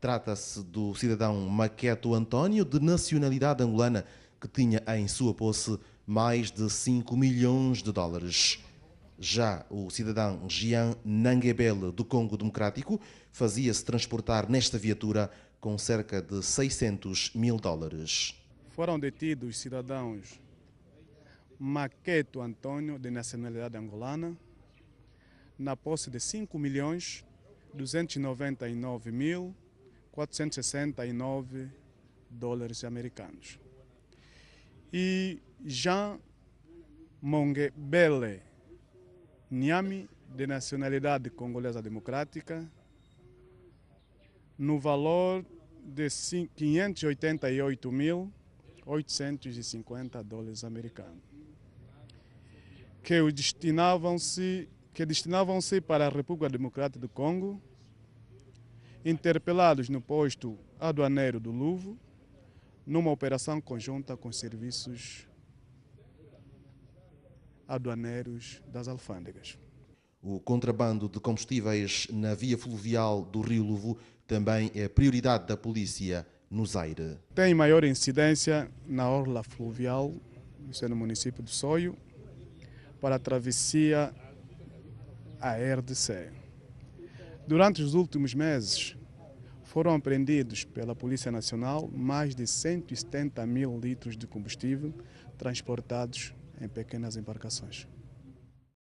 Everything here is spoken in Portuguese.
Trata-se do cidadão Maqueto António, de nacionalidade angolana, que tinha em sua posse mais de 5 milhões de dólares. Já o cidadão Jean Nanguebele, do Congo Democrático, fazia-se transportar nesta viatura com cerca de 600 mil dólares. Foram detidos cidadãos Maqueto Antônio, de nacionalidade angolana, na posse de 5.299.469 dólares americanos. E Jean Monguebele Niami, de nacionalidade congolesa democrática, no valor de 588.850 dólares americanos, que destinavam-se para a República Democrática do Congo, interpelados no posto aduaneiro do Louvre, numa operação conjunta com serviços aduaneiros das alfândegas. O contrabando de combustíveis na via fluvial do Rio Louvre também é prioridade da polícia no Zaire. Tem maior incidência na orla fluvial, isso é no município de Soio, para a travessia à RDC. Durante os últimos meses, foram apreendidos pela Polícia Nacional mais de 170 mil litros de combustível transportados em pequenas embarcações.